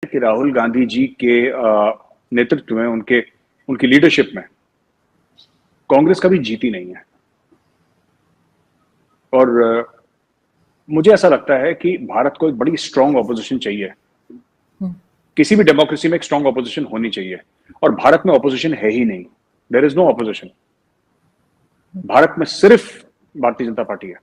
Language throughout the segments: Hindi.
कि राहुल गांधी जी के नेतृत्व में, उनकी लीडरशिप में कांग्रेस कभी जीती नहीं है। और मुझे ऐसा लगता है कि भारत को एक बड़ी स्ट्रांग ऑपोजिशन चाहिए। किसी भी डेमोक्रेसी में एक स्ट्रांग ऑपोजिशन होनी चाहिए, और भारत में ऑपोजिशन है ही नहीं। There is no opposition. Bharat में सिर्फ भारतीय जनता पार्टी है।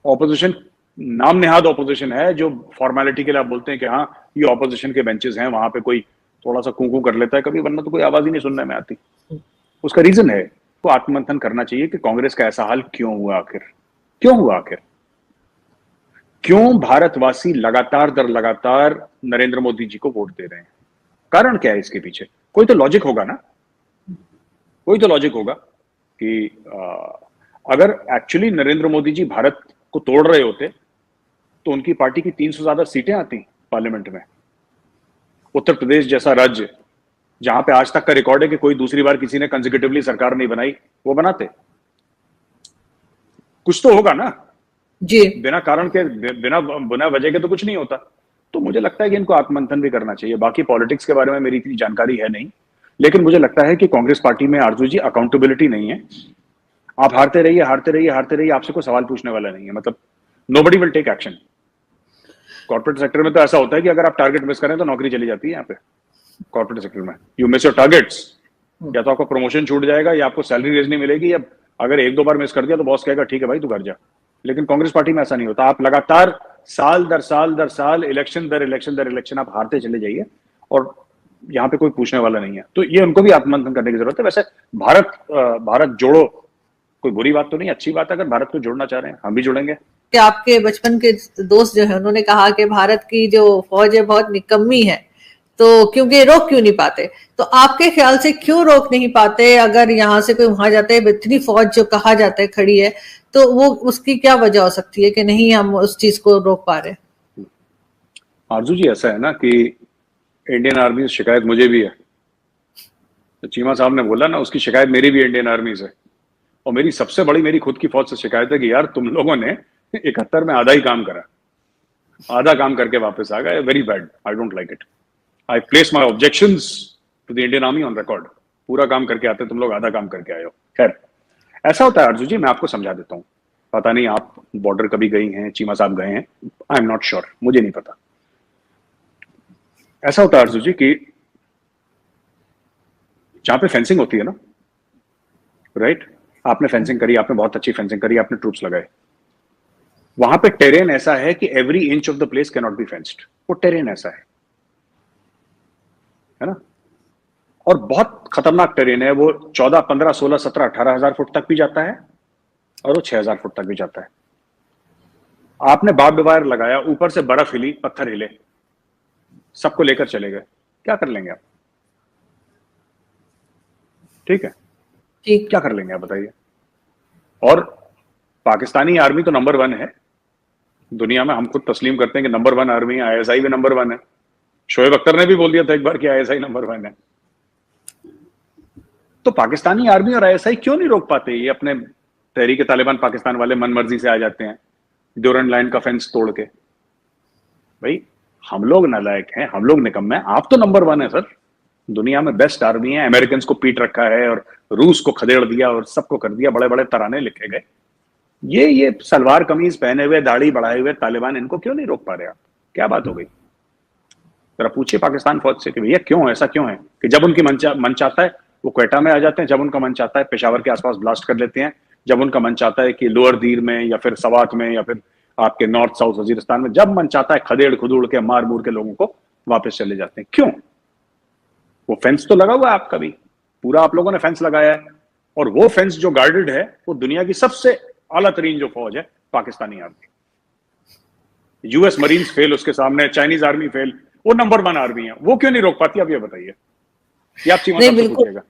ऑपोजिशन नाम नेहाद ऑपोजिशन है, जो फॉर्मेलिटी के लिए आप बोलते हैं कि हाँ ये ऑपोजिशन के बेंचेस हैं, वहां पे कोई थोड़ा सा कूकू कर लेता है कभी, वरना तो कोई आवाज ही नहीं सुनने में आती। उसका रीजन है, तो आत्ममंथन करना चाहिए कि कांग्रेस का ऐसा हाल क्यों हुआ आखिर, क्यों हुआ आखिर, क्यों भारतवासी लगातार दर लगातार नरेंद्र मोदी जी को वोट दे रहे हैं। कारण क्या है इसके पीछे? कोई तो लॉजिक होगा ना, कोई तो लॉजिक होगा कि अगर एक्चुअली नरेंद्र मोदी जी भारत को तोड़ रहे होते तो उनकी पार्टी की 300 से ज्यादा सीटें आती पार्लियामेंट में। उत्तर प्रदेश जैसा राज्य जहां पे आज तक का रिकॉर्ड है कि कोई दूसरी बार किसी ने कंसेक्यूटिवली सरकार नहीं बनाई, वो बनाते। कुछ तो होगा ना जी। बिना कारण के, बिना वजह के तो कुछ नहीं होता। तो मुझे लगता है कि इनको आत्ममंथन भी करना चाहिए। बाकी पॉलिटिक्स के बारे में मेरी इतनी जानकारी है नहीं, लेकिन मुझे लगता है कि कांग्रेस पार्टी में आरजू जी अकाउंटेबिलिटी नहीं है। आप हारते रहिए, हारते रहिए, हारते रहिए, आपसे कोई सवाल पूछने वाला नहीं है। मतलब nobody will take action. Corporate sector में तो ऐसा होता है कि अगर आप टारगेट मिस करें तो नौकरी चली जाती है। यहाँ पे कॉर्पोरेट सेक्टर में यू मिस योर टारगेट्स, या तो आपका प्रमोशन छूट जाएगा, या आपको सैलरी रेज नहीं मिलेगी, या अगर एक दो बार मिस कर दिया तो बॉस कहेगा ठीक है भाई तू घर जा। लेकिन कांग्रेस पार्टी में ऐसा नहीं होता। आप लगातार साल दर साल दर साल, इलेक्शन दर इलेक्शन दर इलेक्शन आप हारते चले जाइए, और यहाँ पे कोई पूछने वाला नहीं है। तो ये उनको भी आत्ममंथन करने की जरूरत है। वैसे भारत जोड़ो कोई बुरी बात तो नहीं, अच्छी बात है। अगर भारत को जोड़ना चाह रहे हैं, हम भी जुड़ेंगे। कि आपके बचपन के दोस्त जो है उन्होंने कहा कि भारत की जो फौज है बहुत निकम्मी है, तो क्योंकि रोक क्यों नहीं पाते? तो आपके ख्याल से क्यों रोक नहीं पाते? अगर यहाँ से कोई वहां जाता है, इतनी फौज जो कहा जाता है खड़ी है, तो वो उसकी क्या वजह हो सकती है कि नहीं हम उस चीज को रोक पा रहे? आरजू जी ऐसा है ना कि इंडियन आर्मी से शिकायत मुझे भी है। तो चीमा साहब ने बोला ना, उसकी शिकायत मेरी भी इंडियन आर्मी से, और मेरी सबसे बड़ी मेरी खुद की फौज से शिकायत है कि यार तुम लोगों ने 71 में आधा ही काम करा, आधा काम करके वापस आ गए। Very bad, I don't like it. I place my objections to the Indian army on record. पूरा काम करके आते, तुम लोग आधा काम करके आए हो। खैर, ऐसा होता है आरजू जी, मैं आपको समझा देता हूँ। पता नहीं आप बॉर्डर कभी गई हैं, चीमा साहब गए हैं, आई एम नॉट श्योर, मुझे नहीं पता। ऐसा होता है आरजू जी कि जहां पे फेंसिंग होती है ना, राइट, आपने फेंसिंग करी, आपने बहुत अच्छी फेंसिंग करी, आपने ट्रूप्स लगाए, वहां पे टेरेन ऐसा है कि every inch of the place can not be fenced. वो टेरेन ऐसा है ना, और बहुत खतरनाक टेरेन है वो। 14, 15, 16, 17, 18,000 फुट तक भी जाता है, और वो 6,000 फुट तक भी जाता है। आपने बार्ब वायर लगाया, ऊपर से बर्फ हिली, पत्थर हिले, सबको लेकर चले गए, क्या कर लेंगे आप? ठीक है, ठीक। क्या कर लेंगे आप बताइए? और पाकिस्तानी आर्मी तो नंबर 1 है दुनिया में, हम खुद तस्लीम करते हैं कि नंबर 1 आर्मी है। आईएसआई भी नंबर 1 है। शोएब अख्तर ने भी बोल दिया था एक बार कि आईएसआई नंबर 1 है। तो पाकिस्तानी आर्मी और आईएसआई क्यों नहीं रोक पाते? ये अपने तहरीक तालिबान पाकिस्तान वाले मन मर्जी से आ जाते हैं ड्यूरन लाइन का फेंस तोड़ के। भाई हम लोग नालायक हैं, हम लोग निकम्मे हैं, आप तो नंबर 1 है सर। दुनिया में बेस्ट आर्मी है, अमेरिकन को पीट रखा है, और रूस को खदेड़ दिया, और सबको कर दिया, बड़े बड़े तराने लिखे गए। ये सलवार कमीज पहने हुए, दाढ़ी बढ़ाए हुए तालिबान, इनको क्यों नहीं रोक पा रहे आप? क्या बात हो गई? जरा पूछिए पाकिस्तान फौज से कि भैया क्यों, ऐसा क्यों है कि जब उनकी मन चाहता है वो क्वेटा में आ जाते हैं, जब उनका मन चाहता है पेशावर के आसपास ब्लास्ट कर लेते हैं, जब उनका मन चाहता है कि लोअर दीर में, या फिर सवात में, या फिर आपके नॉर्थ साउथ वजीरिस्तान में, जब मन चाहता है खदेड़ खुदूड़ के मार मूर के लोगों को वापस चले जाते हैं। क्यों? वो फेंस तो लगा हुआ है आपका भी, पूरा आप लोगों ने फेंस लगाया है, और वो फेंस जो गार्डेड है वो दुनिया की सबसे आला तरीन जो फौज है Pakistani army. US marines fail उसके सामने, चाइनीज आर्मी फेल, वो नंबर 1 आर्मी है। वो क्यों नहीं रोक पाती? अब ये बताइए, ये आप चीमा साहब से पूछिएगा।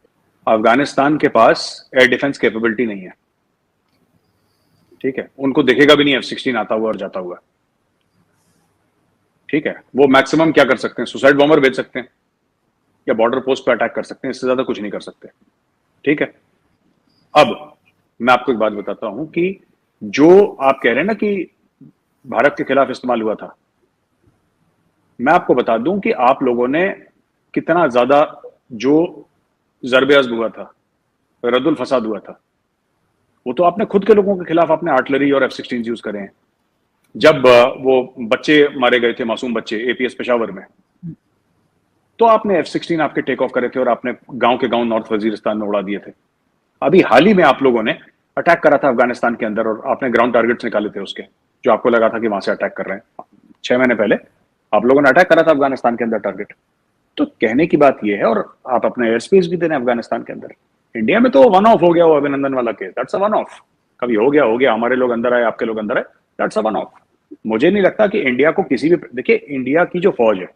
अफगानिस्तान के पास एयर डिफेंस कैपेबिलिटी नहीं है, ठीक है, उनको देखेगा भी नहीं F-16 आता हुआ और जाता हुआ, ठीक है। वो मैक्सिमम क्या कर सकते हैं? सुसाइड बॉम्बर भेज सकते हैं, या बॉर्डर पोस्ट पर अटैक कर सकते हैं, इससे ज्यादा कुछ नहीं कर सकते, ठीक है। अब मैं आपको एक बात बताता हूं कि जो आप कह रहे हैं ना कि भारत के खिलाफ इस्तेमाल हुआ था, मैं आपको बता दूं कि आप लोगों ने कितना ज्यादा जो ज़रबे अज़्ब हुआ था, रद्दुल फसाद हुआ था, वो तो आपने खुद के लोगों के खिलाफ आपने आर्टिलरी और F-16 यूज करे हैं। जब वो बच्चे मारे गए थे, मासूम बच्चे एपीएस पेशावर में, तो आपने F-16 आपके टेक ऑफ करे थे और आपने गांव के गांव नॉर्थ वजीरिस्तान में उड़ा दिए थे। अभी हाल ही में आप लोगों ने अटैक करा था अफगानिस्तान के अंदर और आपने ग्राउंड टारगेट्स निकाले थे उसके, जो आपको लगा था कि वहां से अटैक कर रहे हैं। 6 महीने पहले आप लोगों ने अटैक करा था अफगानिस्तान के अंदर टारगेट। तो कहने की बात यह है, और आप अपना एयर स्पेस भी दे रहे हैं अफगानिस्तान के अंदर। इंडिया में तो वन ऑफ हो गया वो अभिनंदन वाला case, that's a one of. कभी हो गया, हमारे लोग अंदर आए, आपके लोग अंदर आए, दैट्स अ वन ऑफ। मुझे नहीं लगता कि इंडिया को किसी भी, देखिए इंडिया की जो फौज है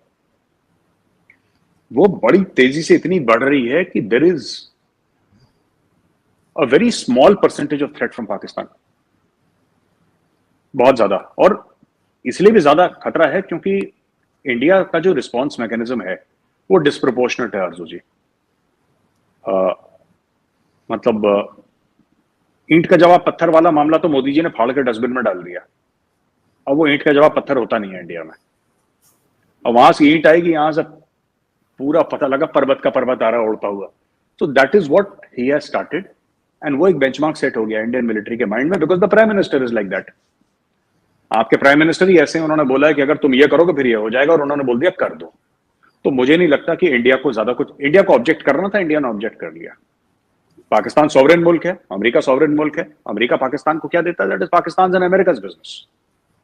वो बड़ी तेजी से इतनी बढ़ रही है कि there is a very small percentage of threat from Pakistan, बहुत ज्यादा। और इसलिए भी ज्यादा खतरा है क्योंकि इंडिया का जो रिस्पॉन्स मैकेनिज्म है वो डिस्प्रोपोर्शनेट है अर्जू जी। मतलब ईंट का जवाब पत्थर वाला मामला तो मोदी जी ने फाड़ के डस्टबिन में डाल दिया। अब वो ईंट का जवाब पत्थर होता नहीं है इंडिया में। और वहां से ईंट आएगी, यहां से पूरा पता लगा पर्वत का पर्वत आ रहा है उड़ता हुआ। तो that is what he has started, and वो एक बेंचमार्क सेट हो गया इंडियन मिलिट्री के माइंड में, because the prime minister is like that. आपके प्राइम मिनिस्टर ही ऐसे, उन्होंने बोला है कि अगर तुम ये करोगे फिर ये हो जाएगा, और उन्होंने बोल दिया कर दो। तो मुझे नहीं लगता कि इंडिया को ज्यादा कुछ, इंडिया को ऑब्जेक्ट करना था, इंडिया ने ऑब्जेक्ट कर लिया। पाकिस्तान सॉवरेन मुल्क है, अमेरिका सॉवरेन मुल्क है, अमेरिका पाकिस्तान को क्या देता है, that is Pakistan and America's business.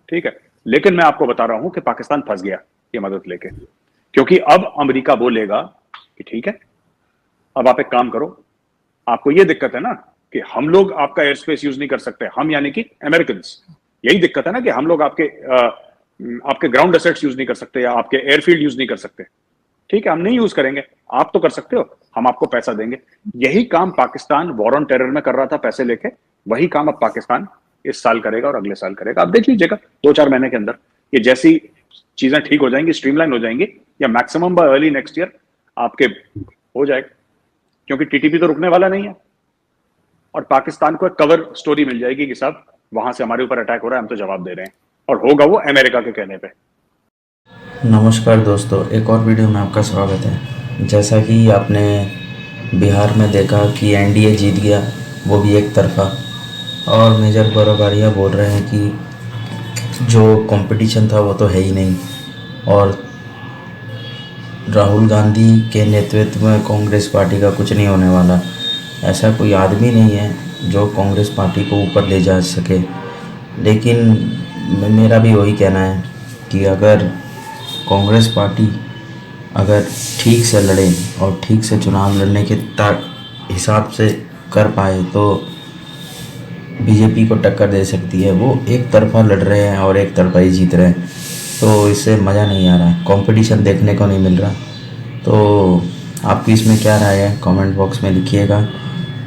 ठीक है, लेकिन मैं आपको बता रहा हूं कि पाकिस्तान फंस गया ये मदद लेके, क्योंकि अब अमेरिका बोलेगा कि ठीक है, अब आप एक काम करो, आपको ये दिक्कत है ना कि हम लोग आपका एयर स्पेस यूज नहीं कर सकते, हम यानी कि अमेरिकन, यही दिक्कत है ना कि हम लोग आपके ग्राउंड एसेट्स यूज नहीं कर सकते या आपके एयरफील्ड यूज नहीं कर सकते। ठीक है, हम नहीं यूज करेंगे, आप तो कर सकते हो, हम आपको पैसा देंगे। यही काम पाकिस्तान वॉर ऑन टेरर में कर रहा था पैसे लेके, वही काम अब पाकिस्तान इस साल करेगा और अगले साल करेगा। आप देख लीजिएगा 2-4 महीने के अंदर ये जैसी चीजें ठीक हो जाएंगी, स्ट्रीमलाइन हो जाएंगी, या maximum bye early next year आपके हो जाएगा, क्योंकि टीटीपी तो रुकने वाला नहीं है। और पाकिस्तान को एक कवर स्टोरी मिल जाएगी कि साहब वहां से हमारे ऊपर अटैक हो रहा है, हम तो जवाब दे रहे हैं, और होगा वो अमेरिका के कहने पे। नमस्कार दोस्तों, एक और वीडियो में आपका स्वागत है। जैसा कि आपने बिहार में देखा कि एनडीए जीत गया, वो भी एक तरफा, और मेजर गौरव बोल रहे हैं कि जो कंपटीशन था वो तो है ही नहीं, और राहुल गांधी के नेतृत्व में कांग्रेस पार्टी का कुछ नहीं होने वाला। ऐसा कोई आदमी नहीं है जो कांग्रेस पार्टी को ऊपर ले जा सके। लेकिन मेरा भी वही कहना है कि अगर कांग्रेस पार्टी अगर ठीक से लड़े और ठीक से चुनाव लड़ने के हिसाब से कर पाए तो बीजेपी को टक्कर दे सकती है। वो एक तरफा लड़ रहे हैं और एक तरफा ही जीत रहे हैं, तो इससे मज़ा नहीं आ रहा है, कंपटीशन देखने को नहीं मिल रहा। तो आपकी इसमें क्या राय है, कमेंट बॉक्स में लिखिएगा,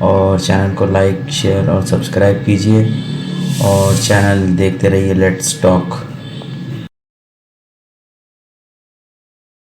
और चैनल को लाइक, शेयर और सब्सक्राइब कीजिए, और चैनल देखते रहिए लेट्स टॉक।